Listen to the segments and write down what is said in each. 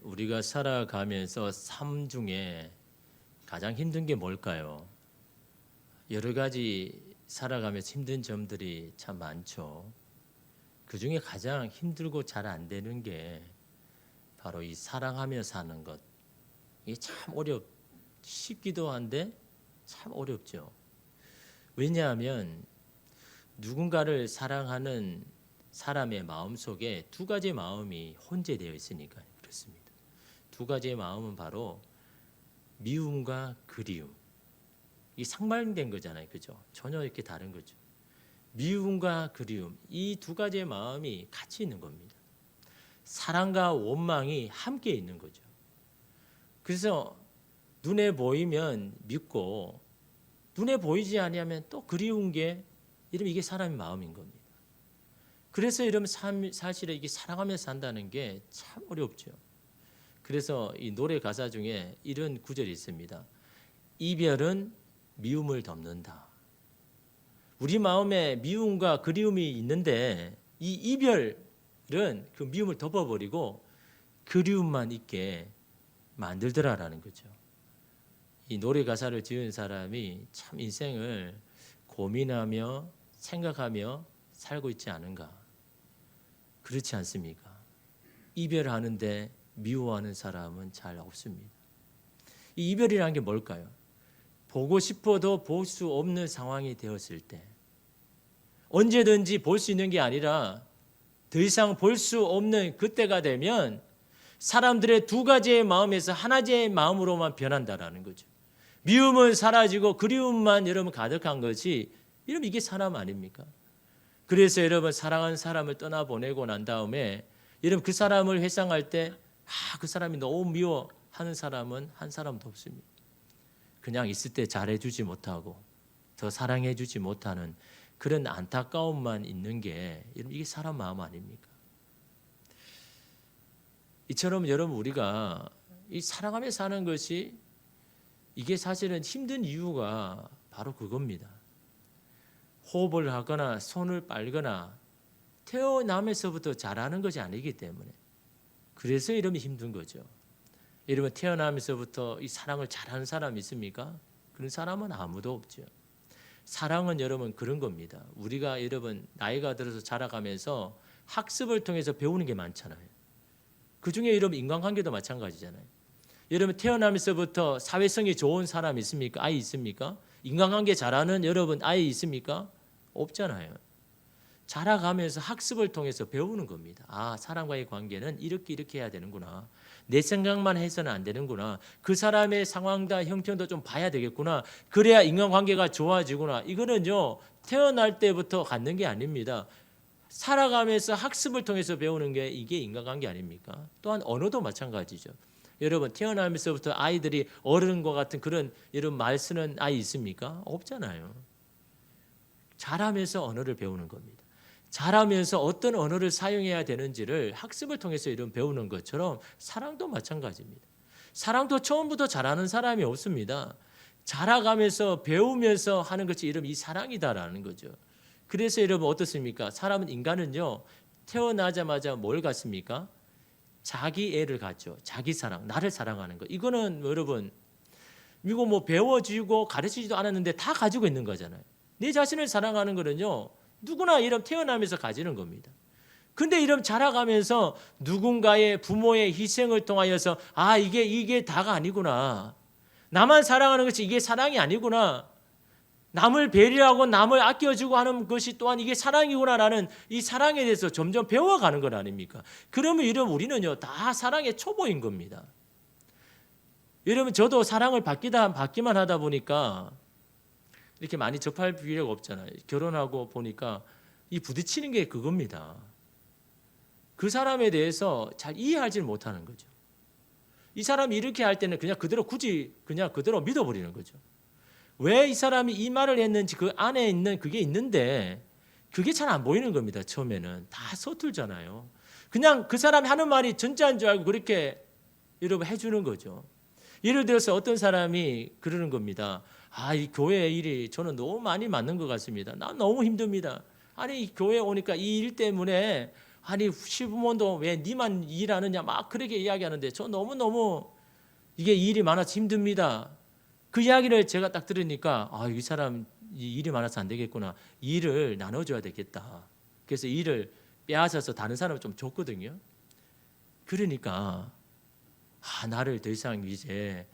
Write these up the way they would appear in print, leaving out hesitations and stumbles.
우리가 살아가면서 삶 중에 가장 힘든 게 뭘까요? 여러 가지 살아가면서 힘든 점들이 참 많죠. 그 중에 가장 힘들고 잘 안 되는 게 바로 이 사랑하며 사는 것. 이게 참 쉽기도 한데 참 어렵죠. 왜냐하면 누군가를 사랑하는 사람의 마음 속에 두 가지 마음이 혼재되어 있으니까요. 그렇습니다. 두 가지의 마음은 바로 미움과 그리움. 이 상반된 거잖아요. 그죠? 전혀 이렇게 다른 거죠. 미움과 그리움. 이 두 가지의 마음이 같이 있는 겁니다. 사랑과 원망이 함께 있는 거죠. 그래서 눈에 보이면 믿고 눈에 보이지 아니하면 또 그리운 게 이러면 이게 사람의 마음인 겁니다. 그래서 이러면 사실은 이게 사랑하며 산다는 게 참 어렵죠. 그래서 이 노래 가사 중에 이런 구절이 있습니다. 이별은 미움을 덮는다. 우리 마음에 미움과 그리움이 있는데 이 이별은 그 미움을 덮어버리고 그리움만 있게 만들더라라는 거죠. 이 노래 가사를 지은 사람이 참 인생을 고민하며 생각하며 살고 있지 않은가. 그렇지 않습니까? 이별하는데 미워하는 사람은 잘 없습니다. 이 이별이라는 게 뭘까요? 보고 싶어도 볼 수 없는 상황이 되었을 때 언제든지 볼 수 있는 게 아니라 더 이상 볼 수 없는 그때가 되면 사람들의 두 가지의 마음에서 하나의 마음으로만 변한다라는 거죠. 미움은 사라지고 그리움만 여러분 가득한 것이 이러면 이게 사람 아닙니까? 그래서 여러분 사랑하는 사람을 떠나보내고 난 다음에 여러분 그 사람을 회상할 때 그 사람이 너무 미워하는 사람은 한 사람도 없습니다. 그냥 있을 때 잘해주지 못하고 더 사랑해주지 못하는 그런 안타까움만 있는 게 이게 사람 마음 아닙니까? 이처럼 여러분 우리가 이 사랑하며 사는 것이 이게 사실은 힘든 이유가 바로 그겁니다. 호흡을 하거나 손을 빨거나 태어나면서부터 잘하는 것이 아니기 때문에 그래서 이러면 힘든 거죠. 여러분 태어나면서부터 이 사랑을 잘하는 사람이 있습니까? 그런 사람은 아무도 없죠. 사랑은 여러분 그런 겁니다. 우리가 여러분 나이가 들어서 자라가면서 학습을 통해서 배우는 게 많잖아요. 그중에 여러분 인간관계도 마찬가지잖아요. 여러분 태어나면서부터 사회성이 좋은 사람 있습니까? 아이 있습니까? 인간관계 잘하는 여러분 아이 있습니까? 없잖아요. 자라가면서 학습을 통해서 배우는 겁니다. 사람과의 관계는 이렇게 해야 되는구나. 내 생각만 해서는 안 되는구나. 그 사람의 상황과 형편도 좀 봐야 되겠구나. 그래야 인간관계가 좋아지구나. 이거는요 태어날 때부터 갖는 게 아닙니다. 살아가면서 학습을 통해서 배우는 게 이게 인간관계 아닙니까? 또한 언어도 마찬가지죠. 여러분 태어나면서부터 아이들이 어른과 같은 그런 이런 말 쓰는 아이 있습니까? 없잖아요. 자라면서 언어를 배우는 겁니다. 자라면서 어떤 언어를 사용해야 되는지를 학습을 통해서 이런 배우는 것처럼 사랑도 마찬가지입니다. 사랑도 처음부터 잘하는 사람이 없습니다. 자라가면서 배우면서 하는 것이 이름 이 사랑이다라는 거죠. 그래서 여러분 어떻습니까? 인간은요 태어나자마자 뭘 갖습니까? 자기 애를 갖죠. 자기 사랑, 나를 사랑하는 거. 이거는 여러분 이거 뭐 배워지고 가르치지도 않았는데 다 가지고 있는 거잖아요. 내 자신을 사랑하는 거는요 누구나 이런 태어나면서 가지는 겁니다. 근데 이런 자라가면서 누군가의 부모의 희생을 통하여서 이게 다가 아니구나. 나만 사랑하는 것이 이게 사랑이 아니구나. 남을 배려하고 남을 아껴주고 하는 것이 또한 이게 사랑이구나라는 이 사랑에 대해서 점점 배워가는 것 아닙니까? 그러면 이러면 우리는요 다 사랑의 초보인 겁니다. 여러분 저도 사랑을 받기만 하다 보니까 이렇게 많이 접할 필요가 없잖아요. 결혼하고 보니까 이 부딪히는 게 그겁니다. 그 사람에 대해서 잘 이해하지 못하는 거죠. 이 사람이 이렇게 할 때는 그냥 그대로 믿어버리는 거죠. 왜 이 사람이 이 말을 했는지 그 안에 있는 그게 있는데 그게 잘 안 보이는 겁니다. 처음에는 다 서툴잖아요. 그냥 그 사람이 하는 말이 진짜인 줄 알고 그렇게 여러분 해주는 거죠. 예를 들어서 어떤 사람이 그러는 겁니다. 이 교회 일이 저는 너무 많이 맞는 것 같습니다. 난 너무 힘듭니다. 이 교회 오니까 이 일 때문에 아니 시부모도 왜 니만 일하느냐 막 그렇게 이야기하는데 저 너무너무 이게 일이 많아서 힘듭니다. 그 이야기를 제가 딱 들으니까 이 사람 일이 많아서 안 되겠구나. 일을 나눠줘야 되겠다. 그래서 일을 빼앗아서 다른 사람을 좀 줬거든요. 그러니까 나를 더 이상 이제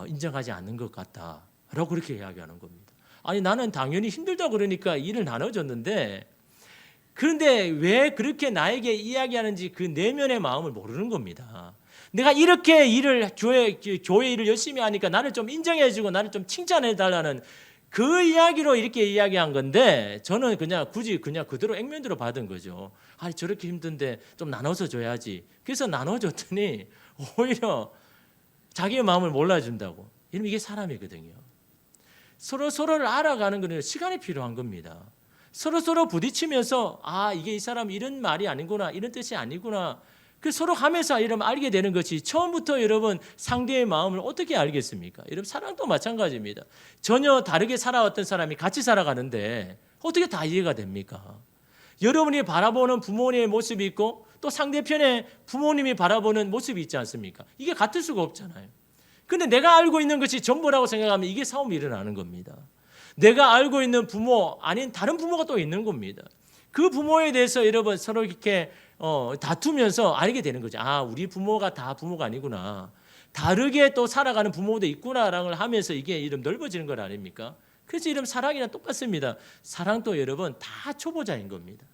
인정하지 않는 것 같다라고 그렇게 이야기하는 겁니다. 아니 나는 당연히 힘들다 그러니까 일을 나눠줬는데 그런데 왜 그렇게 나에게 이야기하는지 그 내면의 마음을 모르는 겁니다. 내가 이렇게 교회 일을 열심히 하니까 나를 좀 인정해주고 나를 좀 칭찬해달라는 그 이야기로 이렇게 이야기한 건데 저는 굳이 그대로 액면으로 받은 거죠. 아니 저렇게 힘든데 좀 나눠서 줘야지. 그래서 나눠줬더니 오히려 자기의 마음을 몰라준다고. 이러면 이게 사람이거든요. 서로를 알아가는 것은 시간이 필요한 겁니다. 서로 부딪히면서 이게 이 사람 이런 말이 아니구나, 이런 뜻이 아니구나. 서로 하면서 여러분 알게 되는 것이 처음부터 여러분 상대의 마음을 어떻게 알겠습니까? 여러분 사랑도 마찬가지입니다. 전혀 다르게 살아왔던 사람이 같이 살아가는데 어떻게 다 이해가 됩니까? 여러분이 바라보는 부모님의 모습이 있고 또 상대편의 부모님이 바라보는 모습이 있지 않습니까? 이게 같을 수가 없잖아요. 근데 내가 알고 있는 것이 전부라고 생각하면 이게 싸움이 일어나는 겁니다. 내가 알고 있는 부모 아닌 다른 부모가 또 있는 겁니다. 그 부모에 대해서 여러분 서로 이렇게 다투면서 알게 되는 거죠. 우리 부모가 다 부모가 아니구나. 다르게 또 살아가는 부모도 있구나라는 하면서 이게 이름 넓어지는 것 아닙니까? 그래서 이름 사랑이랑 똑같습니다. 사랑도 여러분 다 초보자인 겁니다.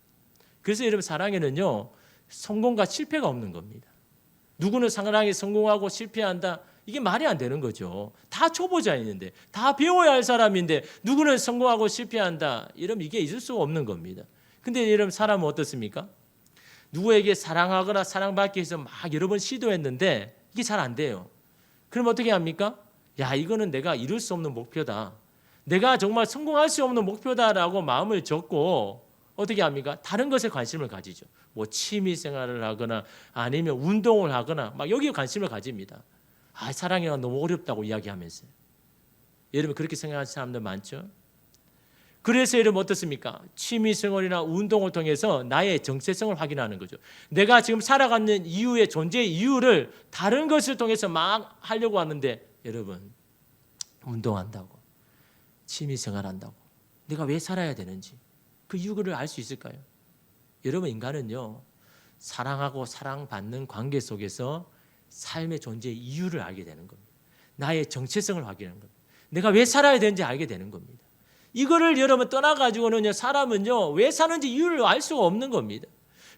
그래서 여러분 사랑에는요 성공과 실패가 없는 겁니다. 누구는 사랑에 성공하고 실패한다. 이게 말이 안 되는 거죠. 다 초보자인데 다 배워야 할 사람인데 누구는 성공하고 실패한다. 이러면 이게 있을 수가 없는 겁니다. 근데 여러분 사람은 어떻습니까? 누구에게 사랑하거나 사랑받기 위해서 막 여러 번 시도했는데 이게 잘 안 돼요. 그럼 어떻게 합니까? 이거는 내가 이룰 수 없는 목표다. 내가 정말 성공할 수 없는 목표다라고 마음을 접고 어떻게 합니까? 다른 것에 관심을 가지죠. 뭐 취미 생활을 하거나 아니면 운동을 하거나 막 여기에 관심을 가집니다. 사랑이 너무 어렵다고 이야기하면서요. 여러분 그렇게 생각하는 사람들 많죠? 그래서 여러분 어떻습니까? 취미생활이나 운동을 통해서 나의 정체성을 확인하는 거죠. 내가 지금 살아가는 이유의 존재의 이유를 다른 것을 통해서 막 하려고 하는데 여러분 운동한다고 취미생활한다고 내가 왜 살아야 되는지 그 이유를 알 수 있을까요? 여러분 인간은요 사랑하고 사랑받는 관계 속에서 삶의 존재의 이유를 알게 되는 겁니다. 나의 정체성을 확인하는 겁니다. 내가 왜 살아야 되는지 알게 되는 겁니다. 이거를 여러분 떠나가지고는요 사람은요 왜 사는지 이유를 알 수가 없는 겁니다.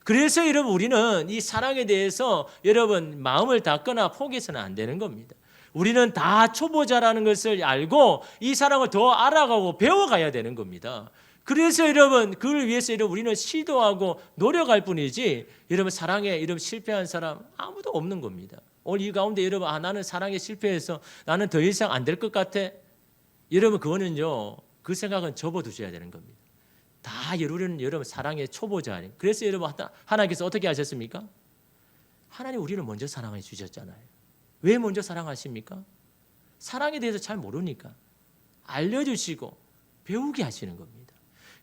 그래서 여러분 우리는 이 사랑에 대해서 여러분 마음을 닫거나 포기해서는 안 되는 겁니다. 우리는 다 초보자라는 것을 알고 이 사랑을 더 알아가고 배워가야 되는 겁니다. 그래서 여러분 그걸 위해서 여러분 우리는 시도하고 노력할 뿐이지 여러분 사랑에 여러분 실패한 사람 아무도 없는 겁니다. 오늘 이 가운데 여러분 나는 사랑에 실패해서 나는 더 이상 안 될 것 같아. 여러분 그거는요 그 생각은 접어두셔야 되는 겁니다. 다 여러분 사랑의 초보자 아니에요. 그래서 여러분 하나님께서 어떻게 하셨습니까? 하나님 우리를 먼저 사랑해 주셨잖아요. 왜 먼저 사랑하십니까? 사랑에 대해서 잘 모르니까 알려주시고 배우게 하시는 겁니다.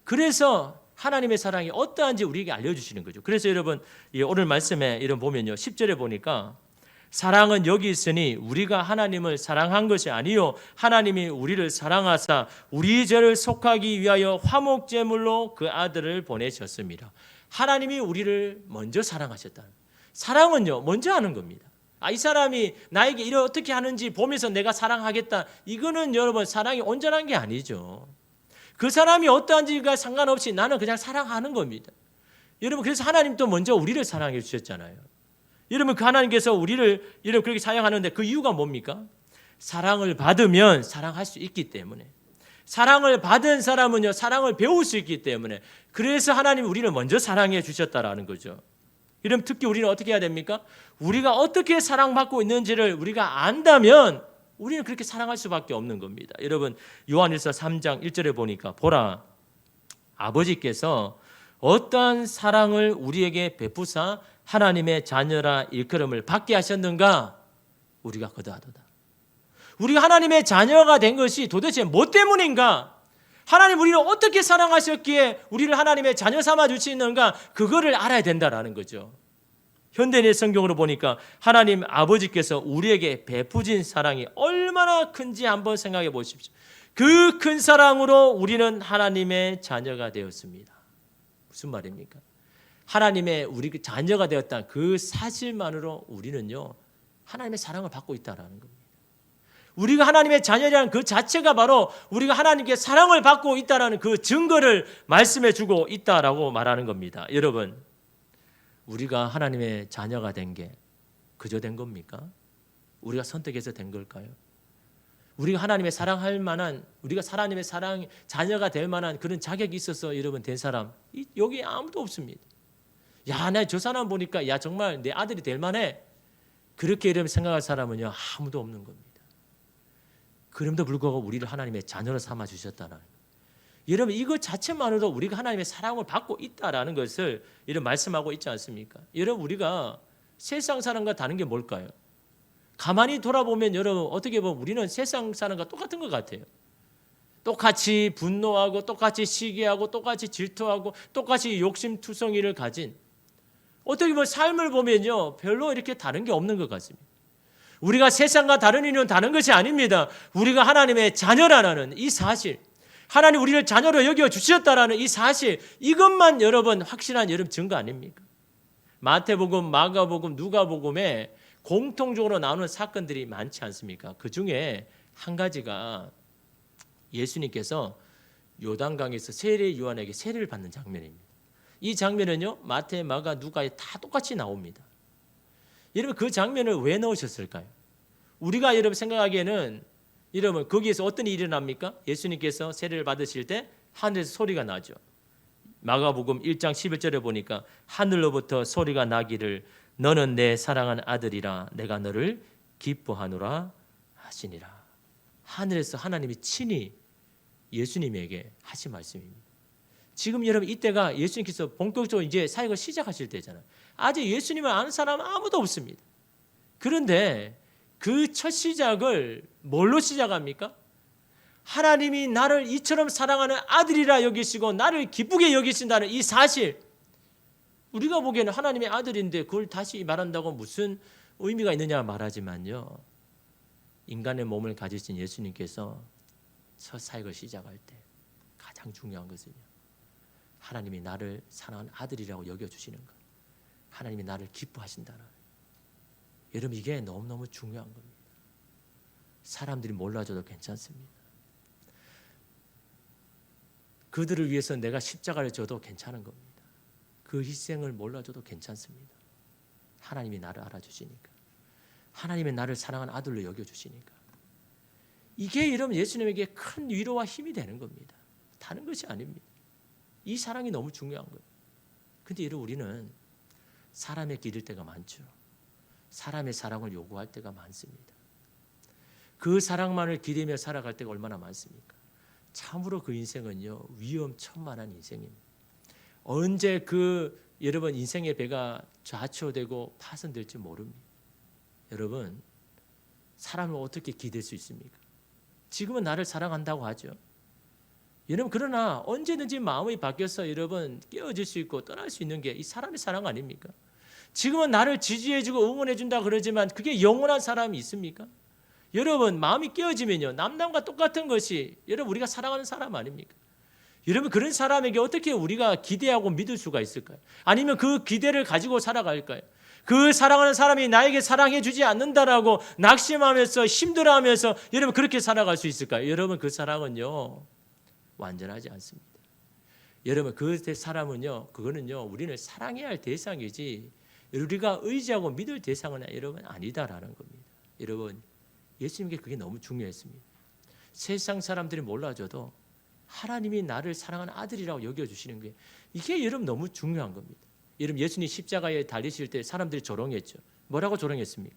그래서 하나님의 사랑이 어떠한지 우리에게 알려주시는 거죠. 그래서 여러분 오늘 말씀에 이런 보면요 10절에 보니까 사랑은 여기 있으니 우리가 하나님을 사랑한 것이 아니요 하나님이 우리를 사랑하사 우리 죄를 속하기 위하여 화목제물로 그 아들을 보내셨습니다. 하나님이 우리를 먼저 사랑하셨다. 사랑은요 먼저 하는 겁니다. 이 사람이 나에게 이를 어떻게 하는지 보면서 내가 사랑하겠다. 이거는 여러분 사랑이 온전한 게 아니죠. 그 사람이 어떠한지가 상관없이 나는 그냥 사랑하는 겁니다. 여러분 그래서 하나님도 먼저 우리를 사랑해 주셨잖아요. 여러분 그 하나님께서 우리를 여러분 그렇게 사랑하는데 그 이유가 뭡니까? 사랑을 받으면 사랑할 수 있기 때문에 사랑을 받은 사람은요 사랑을 배울 수 있기 때문에 그래서 하나님이 우리를 먼저 사랑해 주셨다라는 거죠. 여러분 특히 우리는 어떻게 해야 됩니까? 우리가 어떻게 사랑받고 있는지를 우리가 안다면 우리는 그렇게 사랑할 수밖에 없는 겁니다. 여러분 요한일서 3장 1절에 보니까 보라 아버지께서 어떠한 사랑을 우리에게 베푸사 하나님의 자녀라 일컬음을 받게 하셨는가? 우리가 그러하도다. 우리가 하나님의 자녀가 된 것이 도대체 뭐 때문인가? 하나님 우리를 어떻게 사랑하셨기에 우리를 하나님의 자녀 삼아 주시는가, 그거를 알아야 된다라는 거죠. 현대인의 성경으로 보니까 하나님 아버지께서 우리에게 베푸신 사랑이 얼마나 큰지 한번 생각해 보십시오. 그 큰 사랑으로 우리는 하나님의 자녀가 되었습니다. 무슨 말입니까? 하나님의 우리 자녀가 되었다는 그 사실만으로 우리는요, 하나님의 사랑을 받고 있다라는 겁니다. 우리가 하나님의 자녀라는 그 자체가 바로 우리가 하나님께 사랑을 받고 있다라는 그 증거를 말씀해 주고 있다라고 말하는 겁니다. 여러분, 우리가 하나님의 자녀가 된 게 그저 된 겁니까? 우리가 선택해서 된 걸까요? 우리가 하나님의 사랑할 만한, 우리가 하나님의 사랑 자녀가 될 만한 그런 자격이 있어서 여러분 된 사람 여기 아무도 없습니다. 야, 나 저 사람 보니까 야 정말 내 아들이 될 만해, 그렇게 여러분 생각할 사람은요 아무도 없는 겁니다. 그럼에도 불구하고 우리를 하나님의 자녀로 삼아 주셨다는, 여러분 이것 자체만으로도 우리가 하나님의 사랑을 받고 있다라는 것을 이런 말씀하고 있지 않습니까? 여러분 우리가 세상 사람과 다른 게 뭘까요? 가만히 돌아보면 여러분 어떻게 보면 우리는 세상 사람과 똑같은 것 같아요. 똑같이 분노하고 똑같이 시기하고 똑같이 질투하고 똑같이 욕심투성이를 가진, 어떻게 보면 삶을 보면요 별로 이렇게 다른 게 없는 것 같습니다. 우리가 세상과 다른 이유는 다른 것이 아닙니다. 우리가 하나님의 자녀라는 이 사실, 하나님 우리를 자녀로 여겨 주셨다라는 이 사실, 이것만 여러분 확실한 여러분 증거 아닙니까? 마태복음, 마가복음, 누가복음에 공통적으로 나오는 사건들이 많지 않습니까? 그 중에 한 가지가 예수님께서 요단강에서 세례 요한에게 세례를 받는 장면입니다. 이 장면은요 마태, 마가, 누가에 다 똑같이 나옵니다. 여러분 그 장면을 왜 넣으셨을까요? 우리가 여러분 생각하기에는 여러분 거기에서 어떤 일이 일어납니까? 예수님께서 세례를 받으실 때 하늘에서 소리가 나죠. 마가복음 1장 11절에 보니까 하늘로부터 소리가 나기를 너는 내 사랑하는 아들이라 내가 너를 기뻐하노라 하시니라. 하늘에서 하나님이 친히 예수님에게 하신 말씀입니다. 지금 여러분 이때가 예수님께서 본격적으로 이제 사역을 시작하실 때잖아요. 아직 예수님을 아는 사람은 아무도 없습니다. 그런데 그 첫 시작을 뭘로 시작합니까? 하나님이 나를 이처럼 사랑하는 아들이라 여기시고 나를 기쁘게 여기신다는 이 사실, 우리가 보기에는 하나님의 아들인데 그걸 다시 말한다고 무슨 의미가 있느냐 말하지만요, 인간의 몸을 가지신 예수님께서 첫 사역을 시작할 때 가장 중요한 것은요, 하나님이 나를 사랑하는 아들이라고 여겨주시는 것, 하나님이 나를 기뻐하신다는, 여러분 이게 너무너무 중요한 겁니다. 사람들이 몰라줘도 괜찮습니다. 그들을 위해서 내가 십자가를 져도 괜찮은 겁니다. 그 희생을 몰라줘도 괜찮습니다. 하나님이 나를 알아주시니까, 하나님이 나를 사랑하는 아들로 여겨주시니까, 이게 여러분 예수님에게 큰 위로와 힘이 되는 겁니다. 다른 것이 아닙니다. 이 사랑이 너무 중요한 거예요. 근데 여러분 우리는 사람의 길일 때가 많죠. 사람의 사랑을 요구할 때가 많습니다. 그 사랑만을 기대며 살아갈 때가 얼마나 많습니까? 참으로 그 인생은요 위험천만한 인생입니다. 언제 그 여러분 인생의 배가 좌초되고 파손될지 모릅니다. 여러분 사람을 어떻게 기댈 수 있습니까? 지금은 나를 사랑한다고 하죠. 여러분 그러나 언제든지 마음이 바뀌어서 여러분 깨어질 수 있고 떠날 수 있는 게 이 사람의 사랑 아닙니까? 지금은 나를 지지해주고 응원해준다 그러지만 그게 영원한 사람이 있습니까? 여러분 마음이 깨어지면요 남남과 똑같은 것이 여러분 우리가 사랑하는 사람 아닙니까? 여러분 그런 사람에게 어떻게 우리가 기대하고 믿을 수가 있을까요? 아니면 그 기대를 가지고 살아갈까요? 그 사랑하는 사람이 나에게 사랑해 주지 않는다라고 낙심하면서 힘들어하면서 여러분 그렇게 살아갈 수 있을까요? 여러분 그 사랑은요 완전하지 않습니다. 여러분 그 사람은요 그거는요 우리는 사랑해야 할 대상이지 우리가 의지하고 믿을 대상은 여러분 아니다라는 겁니다. 여러분 예수님께 그게 너무 중요했습니다. 세상 사람들이 몰라줘도 하나님이 나를 사랑하는 아들이라고 여겨주시는 게 이게 여러분 너무 중요한 겁니다. 여러분 예수님 십자가에 달리실 때 사람들이 조롱했죠. 뭐라고 조롱했습니까?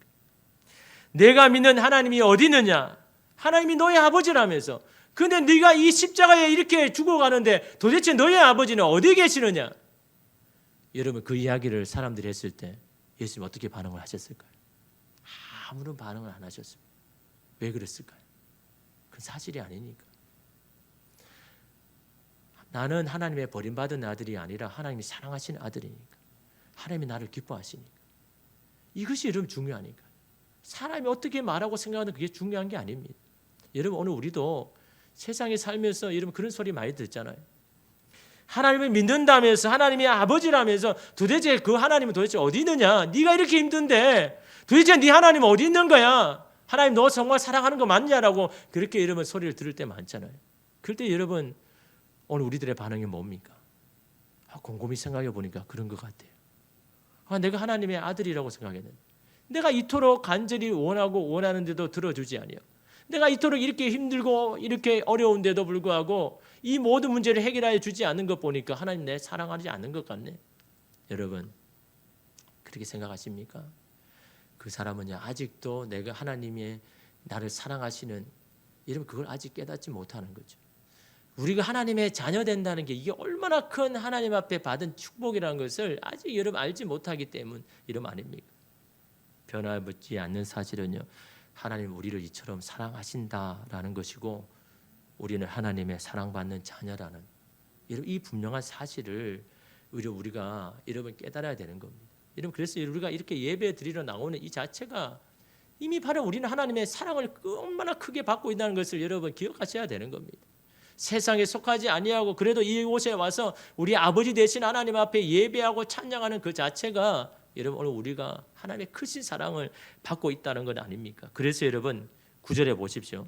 내가 믿는 하나님이 어디 있느냐? 하나님이 너의 아버지라면서. 근데 네가 이 십자가에 이렇게 죽어가는데 도대체 너의 아버지는 어디 계시느냐? 여러분 그 이야기를 사람들이 했을 때 예수님 어떻게 반응을 하셨을까요? 아무런 반응을 안 하셨습니다. 왜 그랬을까요? 그건 사실이 아니니까. 나는 하나님의 버림받은 아들이 아니라 하나님이 사랑하시는 아들이니까, 하나님이 나를 기뻐하시니까. 이것이 여러분 중요하니까. 사람이 어떻게 말하고 생각하는 그게 중요한 게 아닙니다. 여러분 오늘 우리도 세상에 살면서 여러분 그런 소리 많이 듣잖아요. 하나님을 믿는다면서, 하나님이 아버지라면서, 도대체 그 하나님은 도대체 어디 있느냐? 네가 이렇게 힘든데 도대체 네 하나님은 어디 있는 거야? 하나님 너 정말 사랑하는 거 맞냐라고 그렇게 여러분 소리를 들을 때 많잖아요. 그럴 때 여러분 오늘 우리들의 반응이 뭡니까? 곰곰이 생각해 보니까 그런 것 같아요. 내가 하나님의 아들이라고 생각했는데, 내가 이토록 간절히 원하고 원하는데도 들어주지 아니하고, 내가 이토록 이렇게 힘들고 이렇게 어려운데도 불구하고 이 모든 문제를 해결하여 주지 않는 것 보니까 하나님 내 사랑하지 않는 것 같네. 여러분 그렇게 생각하십니까? 그 사람은요, 아직도 내가 하나님의 나를 사랑하시는, 여러분 그걸 아직 깨닫지 못하는 거죠. 우리가 하나님의 자녀 된다는 게 이게 얼마나 큰 하나님 앞에 받은 축복이라는 것을 아직 여러분 알지 못하기 때문 이름 아닙니까? 변화받지 않는 사실은요, 하나님 우리를 이처럼 사랑하신다라는 것이고, 우리는 하나님의 사랑받는 자녀라는 이 분명한 사실을 우리가 여러분 깨달아야 되는 겁니다. 여러분 그래서 우리가 이렇게 예배 드리러 나오는 이 자체가 이미 바로 우리는 하나님의 사랑을 얼마나 크게 받고 있다는 것을 여러분 기억하셔야 되는 겁니다. 세상에 속하지 아니하고 그래도 이곳에 와서 우리 아버지 되신 하나님 앞에 예배하고 찬양하는 그 자체가 여러분 오늘 우리가 하나님의 크신 사랑을 받고 있다는 건 아닙니까? 그래서 여러분 9절에 보십시오.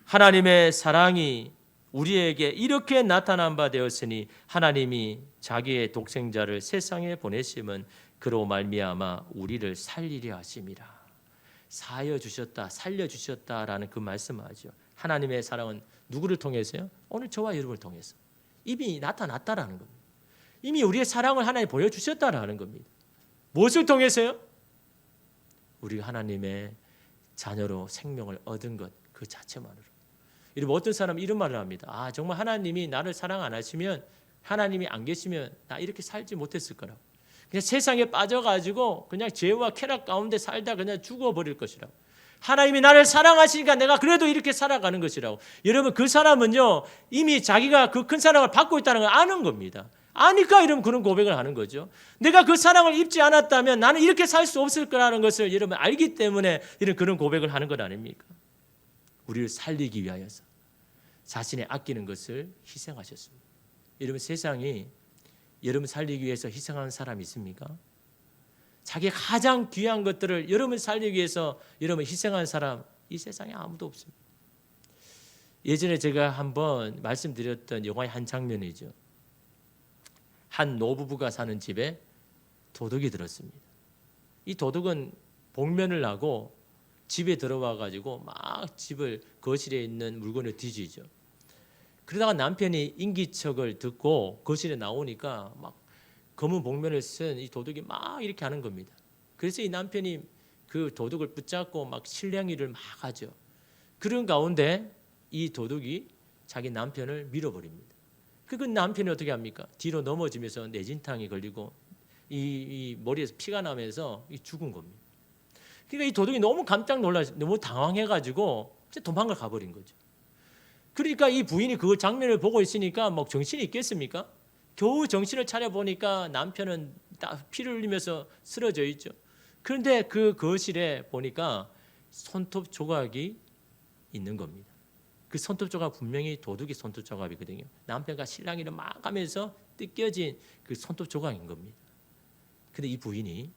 하나님의 사랑이 우리에게 이렇게 나타난 바 되었으니 하나님이 자기의 독생자를 세상에 보내심은 그로 말미암아 우리를 살리려 하심이라. 사여 주셨다, 살려 주셨다라는 그 말씀하죠. 하나님의 사랑은 누구를 통해서요? 오늘 저와 여러분을 통해서 이미 나타났다라는 겁니다. 이미 우리의 사랑을 하나님 보여주셨다라는 겁니다. 무엇을 통해서요? 우리가 하나님의 자녀로 생명을 얻은 것 그 자체만으로. 여러분 어떤 사람은 이런 말을 합니다. 정말 하나님이 나를 사랑 안 하시면, 하나님이 안 계시면 나 이렇게 살지 못했을 거라고. 그냥 세상에 빠져가지고 그냥 죄와 쾌락 가운데 살다 그냥 죽어버릴 것이라고. 하나님이 나를 사랑하시니까 내가 그래도 이렇게 살아가는 것이라고. 여러분 그 사람은요 이미 자기가 그 큰 사랑을 받고 있다는 걸 아는 겁니다. 아니까 여러분 그런 고백을 하는 거죠. 내가 그 사랑을 입지 않았다면 나는 이렇게 살 수 없을 거라는 것을 여러분 알기 때문에 이런 그런 고백을 하는 것 아닙니까? 우리를 살리기 위하여서 자신의 아끼는 것을 희생하셨습니다. 여러분 세상이 여러분 살리기 위해서 희생하는 사람이 있습니까? 자기 가장 귀한 것들을 여러분 살리기 위해서 여러분 희생한 사람 이 세상에 아무도 없습니다. 예전에 제가 한번 말씀드렸던 영화의 한 장면이죠. 한 노부부가 사는 집에 도둑이 들었습니다. 이 도둑은 복면을 하고 집에 들어와 가지고 막 집을 거실에 있는 물건을 뒤지죠. 그러다가 남편이 인기척을 듣고 거실에 나오니까 막 검은 복면을 쓴 이 도둑이 막 이렇게 하는 겁니다. 그래서 이 남편이 그 도둑을 붙잡고 막 실랑이를 막 하죠. 그런 가운데 이 도둑이 자기 남편을 밀어버립니다. 그 남편이 어떻게 합니까? 뒤로 넘어지면서 뇌진탕이 걸리고 이 머리에서 피가 나면서 죽은 겁니다. 그러니까 이 도둑이 너무 깜짝 놀라서 너무 당황해가지고 도망을 가버린 거죠. 그러니까 이 부인이 그 장면을 보고 있으니까 뭐 정신이 있겠습니까? 겨우 정신을 차려보니까 남편은 피를 흘리면서 쓰러져 있죠. 그런데 그 거실에 보니까 손톱 조각이 있는 겁니다. 그 손톱 조각 분명히 도둑이 손톱 조각이거든요. 남편과 신랑이를 막 하면서 뜯겨진 그 손톱 조각인 겁니다. 근데 이 부인이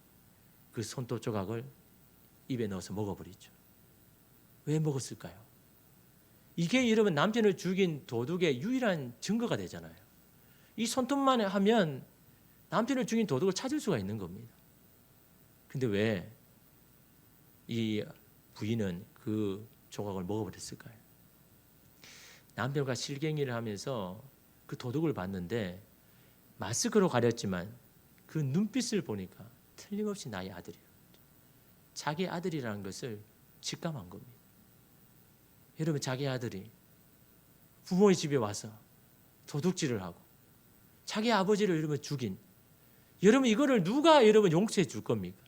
그 손톱 조각을 입에 넣어서 먹어버리죠. 왜 먹었을까요? 이게 여러분 남편을 죽인 도둑의 유일한 증거가 되잖아요. 이 손톱만 하면 남편을 죽인 도둑을 찾을 수가 있는 겁니다. 근데 왜 이 부인은 그 조각을 먹어버렸을까요? 남편과 실갱이를 하면서 그 도둑을 봤는데 마스크로 가렸지만 그 눈빛을 보니까 틀림없이 나의 아들이에요. 자기 아들이라는 것을 직감한 겁니다. 여러분 자기 아들이 부모의 집에 와서 도둑질을 하고 자기 아버지를 여러분 죽인, 여러분 이거를 누가 여러분 용서해 줄 겁니까?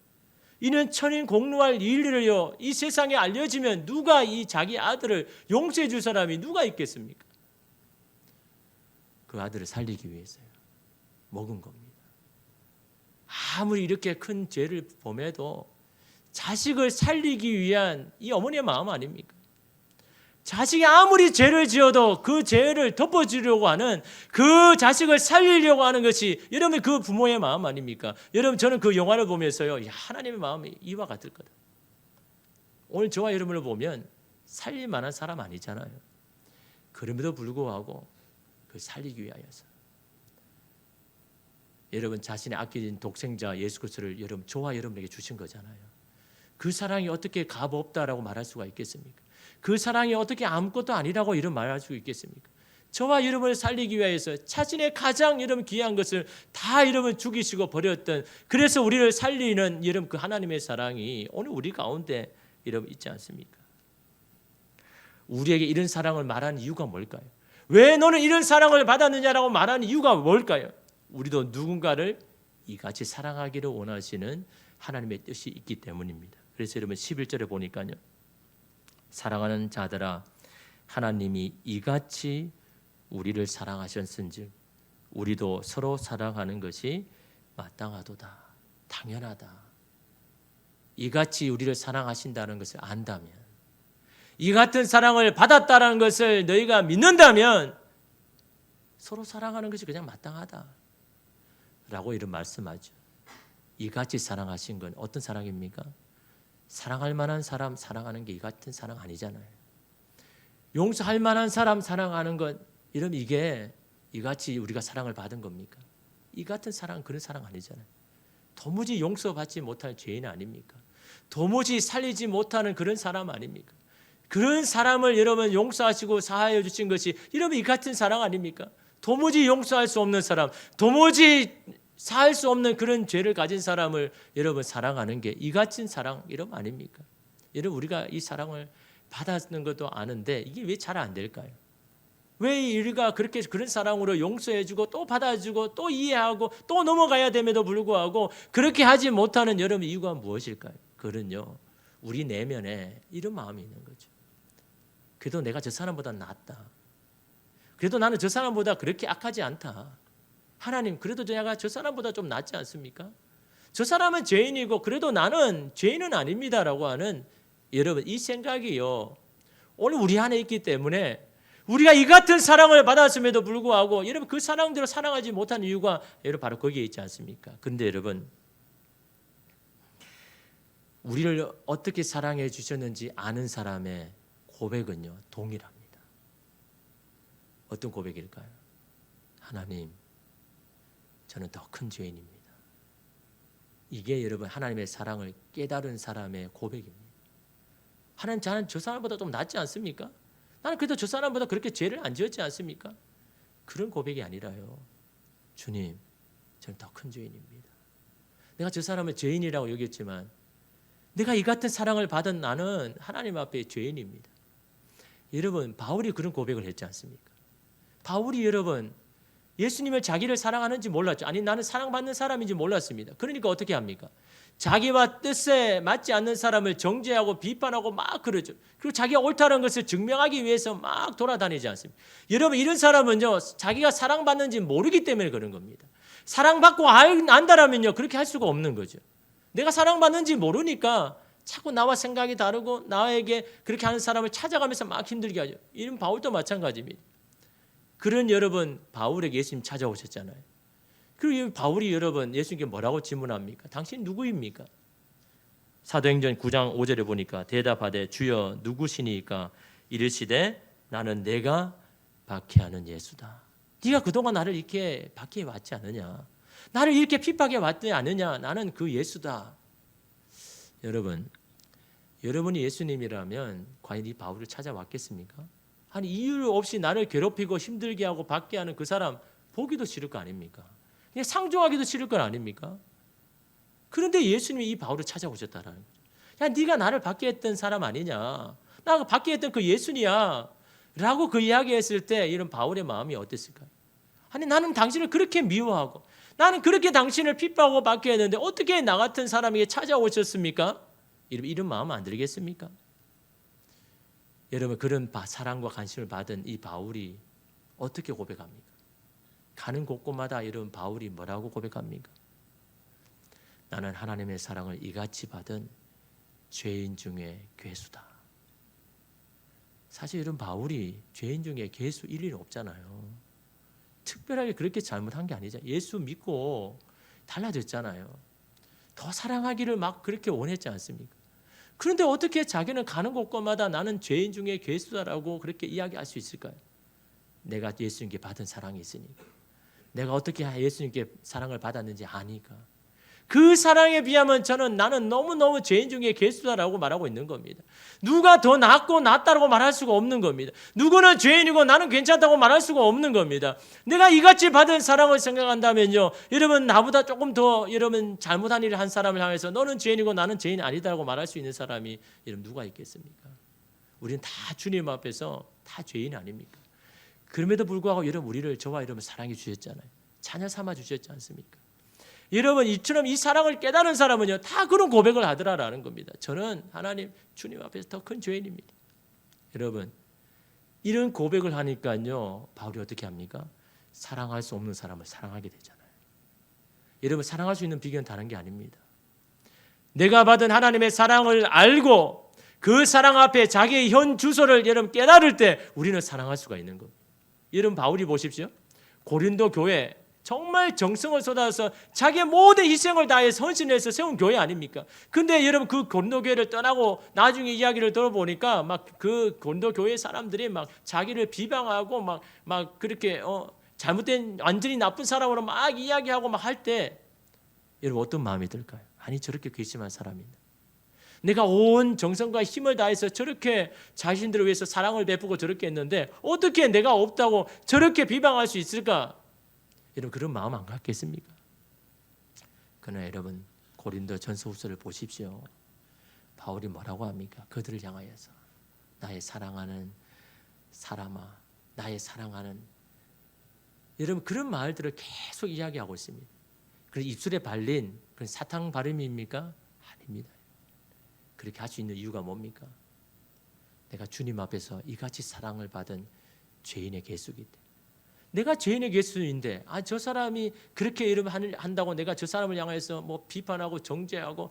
이는 천인 공로할 일이요 이 세상에 알려지면 누가 이 자기 아들을 용서해 줄 사람이 누가 있겠습니까? 그 아들을 살리기 위해서요. 먹은 겁니다. 아무리 이렇게 큰 죄를 범해도 자식을 살리기 위한 이 어머니의 마음 아닙니까? 자식이 아무리 죄를 지어도 그 죄를 덮어주려고 하는, 그 자식을 살리려고 하는 것이 여러분 그 부모의 마음 아닙니까? 여러분, 저는 그 영화를 보면서요, 하나님의 마음이 이와 같을 거다. 오늘 저와 여러분을 보면 살릴 만한 사람 아니잖아요. 그럼에도 불구하고 그 살리기 위하여서 여러분 자신의 아끼는 독생자 예수 그리스도를 여러분, 저와 여러분에게 주신 거잖아요. 그 사랑이 어떻게 값 없다라고 말할 수가 있겠습니까? 그 사랑이 어떻게 아무것도 아니라고 이런 말할 수 있겠습니까? 저와 여러분을 살리기 위해서 자신의 가장 여러분 귀한 것을 다 여러분 죽이시고 버렸던, 그래서 우리를 살리는 여러분 그 하나님의 사랑이 오늘 우리 가운데 여러분 있지 않습니까? 우리에게 이런 사랑을 말하는 이유가 뭘까요? 왜 너는 이런 사랑을 받았느냐라고 말하는 이유가 뭘까요? 우리도 누군가를 이같이 사랑하기를 원하시는 하나님의 뜻이 있기 때문입니다. 그래서 여러분 11절에 보니까요, 사랑하는 자들아, 하나님이 이같이 우리를 사랑하셨은즉 우리도 서로 사랑하는 것이 마땅하도다. 당연하다. 이같이 우리를 사랑하신다는 것을 안다면, 이 같은 사랑을 받았다는 것을 너희가 믿는다면 서로 사랑하는 것이 그냥 마땅하다 라고 이런 말씀하죠. 이같이 사랑하신 건 어떤 사랑입니까? 사랑할 만한 사람 사랑하는 게 이 같은 사랑 아니잖아요. 용서할 만한 사람 사랑하는 것, 이런 이게 이같이 우리가 사랑을 받은 겁니까? 이 같은 사랑, 그런 사랑 아니잖아요. 도무지 용서받지 못할 죄인 아닙니까? 도무지 살리지 못하는 그런 사람 아닙니까? 그런 사람을 여러분 용서하시고 사하여 주신 것이 여러분 이 같은 사랑 아닙니까? 도무지 용서할 수 없는 사람, 도무지 사할 수 없는 그런 죄를 가진 사람을 여러분 사랑하는 게 이 같은 사랑 이름 아닙니까? 여러분, 우리가 이 사랑을 받았는 것도 아는데 이게 왜 잘 안 될까요? 왜 우리가 그렇게 그런 사랑으로 용서해주고 또 받아주고 또 이해하고 또 넘어가야 됨에도 불구하고 그렇게 하지 못하는 여러분 이유가 무엇일까요? 그런요, 우리 내면에 이런 마음이 있는 거죠. 그래도 내가 저 사람보다 낫다. 그래도 나는 저 사람보다 그렇게 악하지 않다. 하나님, 그래도 내가 저 사람보다 좀 낫지 않습니까? 저 사람은 죄인이고 그래도 나는 죄인은 아닙니다라고 하는 여러분 이 생각이요, 오늘 우리 안에 있기 때문에 우리가 이 같은 사랑을 받았음에도 불구하고 여러분 그 사랑대로 사랑하지 못한 이유가 여러분 바로 거기에 있지 않습니까? 그런데 여러분, 우리를 어떻게 사랑해 주셨는지 아는 사람의 고백은요 동일합니다. 어떤 고백일까요? 하나님, 저는 더 큰 죄인입니다. 이게 여러분 하나님의 사랑을 깨달은 사람의 고백입니다. 하나님, 저는 저 사람보다 좀 낫지 않습니까? 나는 그래도 저 사람보다 그렇게 죄를 안 지었지 않습니까? 그런 고백이 아니라요, 주님, 저는 더 큰 죄인입니다. 내가 저 사람을 죄인이라고 여겼지만 내가 이 같은 사랑을 받은 나는 하나님 앞에 죄인입니다. 여러분, 바울이 그런 고백을 했지 않습니까? 바울이 여러분 예수님을 자기를 사랑하는지 몰랐죠. 아니, 나는 사랑받는 사람인지 몰랐습니다. 그러니까 어떻게 합니까? 자기와 뜻에 맞지 않는 사람을 정죄하고 비판하고 막 그러죠. 그리고 자기가 옳다는 것을 증명하기 위해서 막 돌아다니지 않습니까? 여러분, 이런 사람은요 자기가 사랑받는지 모르기 때문에 그런 겁니다. 사랑받고 안다라면요 그렇게 할 수가 없는 거죠. 내가 사랑받는지 모르니까 자꾸 나와 생각이 다르고 나에게 그렇게 하는 사람을 찾아가면서 막 힘들게 하죠. 이런 바울도 마찬가지입니다. 그런 여러분 바울에게 예수님 찾아오셨잖아요. 그리고 바울이 여러분 예수님께 뭐라고 질문합니까? 당신 누구입니까? 사도행전 9장 5절에 보니까 대답하되 주여 누구시니까? 이르시되 나는 내가 박해하는 예수다. 네가 그동안 나를 이렇게 박해해 왔지 않느냐? 나를 이렇게 핍박해 왔지 않느냐? 나는 그 예수다. 여러분, 여러분이 예수님이라면 과연 이 바울을 찾아왔겠습니까? 아니, 이유 없이 나를 괴롭히고 힘들게 하고 받게 하는 그 사람 보기도 싫을 거 아닙니까? 그냥 상종하기도 싫을 거 아닙니까? 그런데 예수님이 이 바울을 찾아오셨다라는 거죠. 야, 네가 나를 받게 했던 사람 아니냐? 나 받게 했던 그 예수님이야 라고 그 이야기했을 때 이런 바울의 마음이 어땠을까요? 아니, 나는 당신을 그렇게 미워하고 나는 그렇게 당신을 핍박하고 받게 했는데 어떻게 나 같은 사람에게 찾아오셨습니까? 이런 마음 안 들겠습니까? 여러분, 그런 사랑과 관심을 받은 이 바울이 어떻게 고백합니까? 가는 곳곳마다 이런 바울이 뭐라고 고백합니까? 나는 하나님의 사랑을 이같이 받은 죄인 중에 괴수다. 사실 이런 바울이 죄인 중에 괴수일 리는 없잖아요. 특별하게 그렇게 잘못한 게 아니죠. 예수 믿고 달라졌잖아요. 더 사랑하기를 막 그렇게 원했지 않습니까? 그런데 어떻게 자기는 가는 곳곳마다 나는 죄인 중에 괴수다라고 그렇게 이야기할 수 있을까요? 내가 예수님께 받은 사랑이 있으니까. 내가 어떻게 예수님께 사랑을 받았는지 아니까. 그 사랑에 비하면 나는 너무너무 죄인 중에 괴수다라고 말하고 있는 겁니다. 누가 더 낫고 낫다라고 말할 수가 없는 겁니다. 누구는 죄인이고 나는 괜찮다고 말할 수가 없는 겁니다. 내가 이같이 받은 사랑을 생각한다면요, 여러분 나보다 조금 더 여러분 잘못한 일을 한 사람을 향해서 너는 죄인이고 나는 죄인이 아니다라고 말할 수 있는 사람이 여러분 누가 있겠습니까? 우리는 다 주님 앞에서 다 죄인 아닙니까? 그럼에도 불구하고 여러분 우리를 저와 여러분 사랑해 주셨잖아요. 자녀 삼아 주셨지 않습니까? 여러분 이처럼 이 사랑을 깨달은 사람은요 다 그런 고백을 하더라라는 겁니다. 저는 하나님 주님 앞에서 더 큰 죄인입니다. 여러분 이런 고백을 하니까요 바울이 어떻게 합니까? 사랑할 수 없는 사람을 사랑하게 되잖아요. 여러분 사랑할 수 있는 비결은 다른 게 아닙니다. 내가 받은 하나님의 사랑을 알고 그 사랑 앞에 자기의 현 주소를 여러분 깨달을 때 우리는 사랑할 수가 있는 겁니다. 여러분 바울이 보십시오. 고린도 교회 정말 정성을 쏟아서 자기의 모든 희생을 다해서 헌신해서 세운 교회 아닙니까? 근데 여러분 그 고린도 교회를 떠나고 나중에 이야기를 들어보니까 막 그 고린도 교회 사람들이 막 자기를 비방하고 막 그렇게 잘못된 완전히 나쁜 사람으로 막 이야기하고 막 할 때 여러분 어떤 마음이 들까요? 아니 저렇게 괘씸한 사람인데 내가 온 정성과 힘을 다해서 저렇게 자신들을 위해서 사랑을 베푸고 저렇게 했는데 어떻게 내가 없다고 저렇게 비방할 수 있을까? 여러분 그런 마음 안 갖겠습니까? 그러나 여러분 고린도 전서후서를 보십시오. 바울이 뭐라고 합니까? 그들을 향하여서 나의 사랑하는 사람아, 나의 사랑하는 여러분 그런 말들을 계속 이야기하고 있습니다. 그래서 입술에 발린 그런 사탕 발음입니까? 아닙니다. 그렇게 할 수 있는 이유가 뭡니까? 내가 주님 앞에서 이같이 사랑을 받은 죄인의 괴수이기 때문에 내가 죄인의 괴수인데 저 사람이 그렇게 이러면 한다고 내가 저 사람을 향해서 뭐 비판하고 정죄하고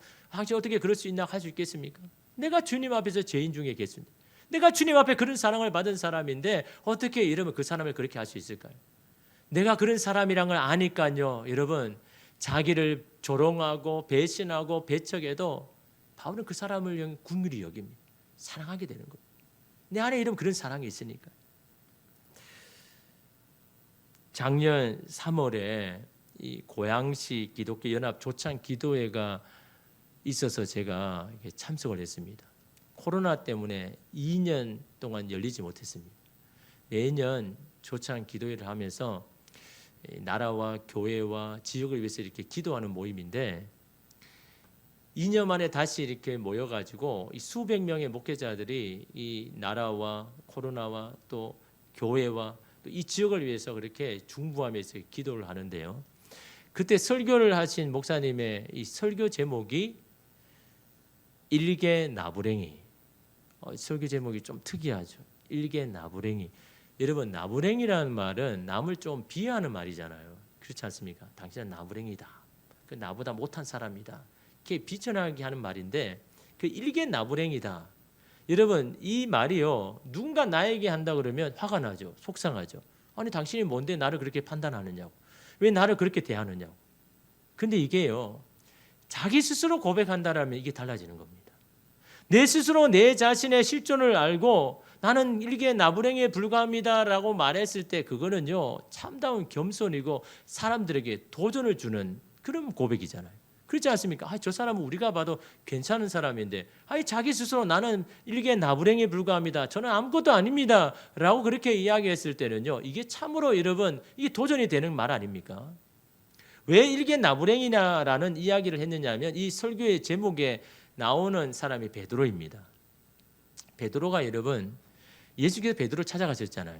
어떻게 그럴 수 있나 할 수 있겠습니까? 내가 주님 앞에서 죄인 중에 괴수인데 내가 주님 앞에 그런 사랑을 받은 사람인데 어떻게 이러면 그 사람을 그렇게 할 수 있을까요? 내가 그런 사람이란 걸 아니까요. 여러분 자기를 조롱하고 배신하고 배척해도 바울은 그 사람을 긍휼히 여깁니다. 사랑하게 되는 거예요. 내 안에 이런 그런 사랑이 있으니까. 작년 3월에 이 고양시 기독교 연합 조찬 기도회가 있어서 제가 참석을 했습니다. 코로나 때문에 2년 동안 열리지 못했습니다. 매년 조찬 기도회를 하면서 나라와 교회와 지역을 위해서 이렇게 기도하는 모임인데 2년 만에 다시 이렇게 모여가지고 이 수백 명의 목회자들이 이 나라와 코로나와 또 교회와 또 이 지역을 위해서 그렇게 중부하면서 기도를 하는데요. 그때 설교를 하신 목사님의 이 설교 제목이 일개 나부랭이. 설교 제목이 좀 특이하죠. 일개 나부랭이. 여러분 나부랭이라는 말은 남을 좀 비하하는 말이잖아요. 그렇지 않습니까? 당신은 나부랭이다. 그 나보다 못한 사람이다. 이렇게 비천하게 하는 말인데 그 일개 나부랭이다. 여러분 이 말이요 누군가 나에게 한다 그러면 화가 나죠. 속상하죠. 아니 당신이 뭔데 나를 그렇게 판단하느냐고. 왜 나를 그렇게 대하느냐고. 근데 이게요 자기 스스로 고백한다라면 이게 달라지는 겁니다. 내 스스로 내 자신의 실존을 알고 나는 일개 나부랭이에 불과합니다라고 말했을 때 그거는요 참다운 겸손이고 사람들에게 도전을 주는 그런 고백이잖아요. 그렇지 않습니까? 저 사람은 우리가 봐도 괜찮은 사람인데 자기 스스로 나는 일개 나부랭이에 불과합니다. 저는 아무것도 아닙니다. 라고 그렇게 이야기했을 때는요. 이게 참으로 여러분 이게 도전이 되는 말 아닙니까? 왜 일개 나부랭이냐라는 이야기를 했느냐 하면 이 설교의 제목에 나오는 사람이 베드로입니다. 베드로가 여러분 예수께서 베드로 찾아가셨잖아요.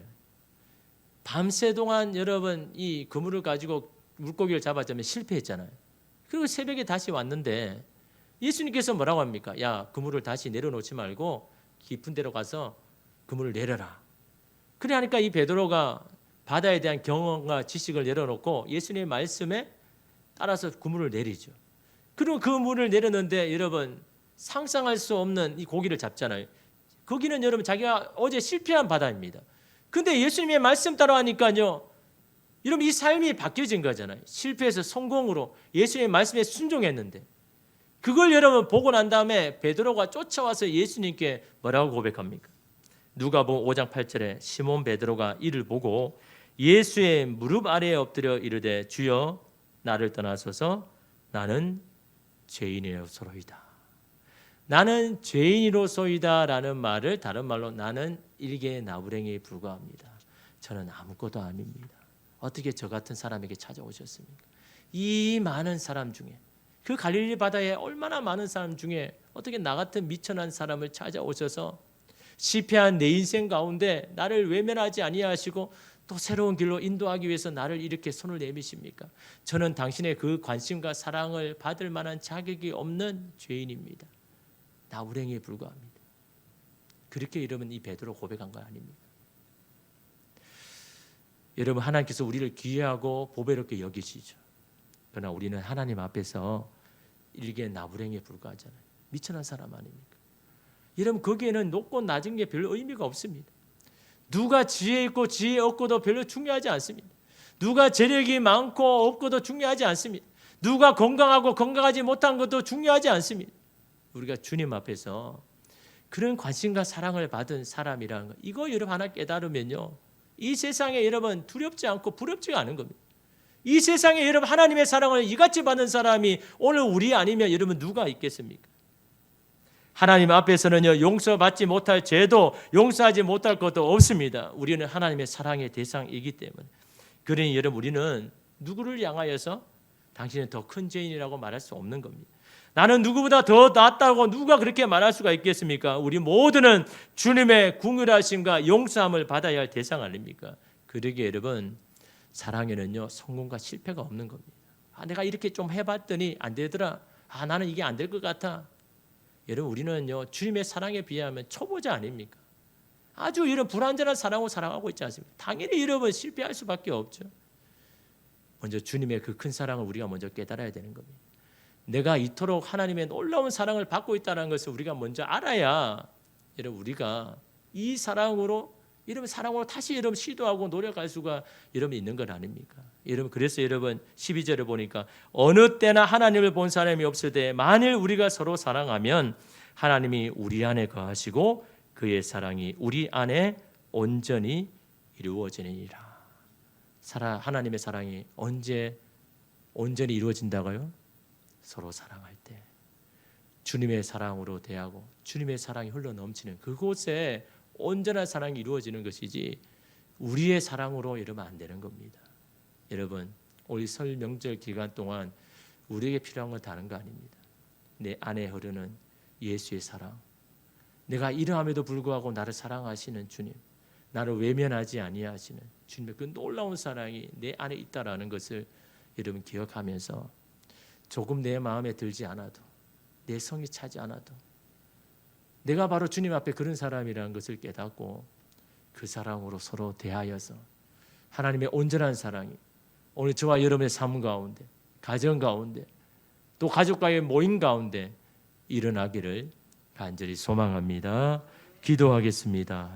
밤새 동안 여러분 이 그물을 가지고 물고기를 잡았자면 실패했잖아요. 그리고 새벽에 다시 왔는데 예수님께서 뭐라고 합니까? 야, 그물을 다시 내려놓지 말고 깊은 데로 가서 그물을 내려라. 그래 하니까 이 베드로가 바다에 대한 경험과 지식을 열어놓고 예수님의 말씀에 따라서 그물을 내리죠. 그리고 그 물을 내렸는데 여러분 상상할 수 없는 이 고기를 잡잖아요. 거기는 여러분 자기가 어제 실패한 바다입니다. 근데 예수님의 말씀 따라하니까요. 여러분 이 삶이 바뀌어진 거잖아요. 실패해서 성공으로 예수님의 말씀에 순종했는데 그걸 여러분 보고 난 다음에 베드로가 쫓아와서 예수님께 뭐라고 고백합니까? 누가복음 5장 8절에 시몬 베드로가 이를 보고 예수의 무릎 아래에 엎드려 이르되 주여 나를 떠나소서 나는 죄인이로소이다. 나는 죄인이로소이다 라는 말을 다른 말로 나는 일개의 나부랭이에 불과합니다. 저는 아무것도 아닙니다. 어떻게 저 같은 사람에게 찾아오셨습니까? 이 많은 사람 중에 그 갈릴리 바다에 얼마나 많은 사람 중에 어떻게 나 같은 미천한 사람을 찾아오셔서 실패한 내 인생 가운데 나를 외면하지 아니하시고 또 새로운 길로 인도하기 위해서 나를 이렇게 손을 내미십니까? 저는 당신의 그 관심과 사랑을 받을 만한 자격이 없는 죄인입니다. 나부랭이에 불과합니다. 그렇게 여러분 이 베드로 고백한 거 아닙니까? 여러분 하나님께서 우리를 귀하고 보배롭게 여기시죠. 그러나 우리는 하나님 앞에서 일개 나부랭이에 불과하잖아요. 미천한 사람 아닙니까? 여러분 거기에는 높고 낮은 게 별로 의미가 없습니다. 누가 지혜 있고 지혜 없고도 별로 중요하지 않습니다. 누가 재력이 많고 없고도 중요하지 않습니다. 누가 건강하고 건강하지 못한 것도 중요하지 않습니다. 우리가 주님 앞에서 그런 관심과 사랑을 받은 사람이라는 거 이거 여러분 하나 깨달으면요. 이 세상에 여러분 두렵지 않고 부럽지가 않은 겁니다. 이 세상에 여러분 하나님의 사랑을 이같이 받은 사람이 오늘 우리 아니면 여러분 누가 있겠습니까? 하나님 앞에서는요 용서받지 못할 죄도 용서하지 못할 것도 없습니다. 우리는 하나님의 사랑의 대상이기 때문에. 그러니 여러분 우리는 누구를 향하여서 당신은 더 큰 죄인이라고 말할 수 없는 겁니다. 나는 누구보다 더 낫다고 누가 그렇게 말할 수가 있겠습니까? 우리 모두는 주님의 궁휼하심과 용서함을 받아야 할 대상 아닙니까? 그러기에 여러분 사랑에는요 성공과 실패가 없는 겁니다. 내가 이렇게 좀 해봤더니 안 되더라. 나는 이게 안 될 것 같아. 여러분 우리는요 주님의 사랑에 비하면 초보자 아닙니까? 아주 이런 불완전한 사랑으로 살아가고 있지 않습니까? 당연히 여러분 실패할 수밖에 없죠. 먼저 주님의 그 큰 사랑을 우리가 먼저 깨달아야 되는 겁니다. 내가 이토록 하나님의 놀라운 사랑을 받고 있다는 것을 우리가 먼저 알아야 여러분 우리가 이 사랑으로 여러분 사랑으로 다시 여러분 시도하고 노력할 수가 여러분 있는 것 아닙니까? 여러분 그래서 여러분 12절을 보니까 어느 때나 하나님을 본 사람이 없을 때 만일 우리가 서로 사랑하면 하나님이 우리 안에 거하시고 그의 사랑이 우리 안에 온전히 이루어지니라. 하나님의 사랑이 언제 온전히 이루어진다고요? 서로 사랑할 때 주님의 사랑으로 대하고 주님의 사랑이 흘러넘치는 그곳에 온전한 사랑이 이루어지는 것이지 우리의 사랑으로 이러면 안 되는 겁니다. 여러분 우리 설 명절 기간 동안 우리에게 필요한 건 다른 거 아닙니다. 내 안에 흐르는 예수의 사랑, 내가 이러함에도 불구하고 나를 사랑하시는 주님, 나를 외면하지 아니하시는 주님의 그 놀라운 사랑이 내 안에 있다라는 것을 여러분 기억하면서 조금 내 마음에 들지 않아도 내 성이 차지 않아도 내가 바로 주님 앞에 그런 사람이라는 것을 깨닫고 그 사랑으로 서로 대하여서 하나님의 온전한 사랑이 오늘 저와 여러분의 삶 가운데 가정 가운데 또 가족과의 모임 가운데 일어나기를 간절히 소망합니다. 기도하겠습니다.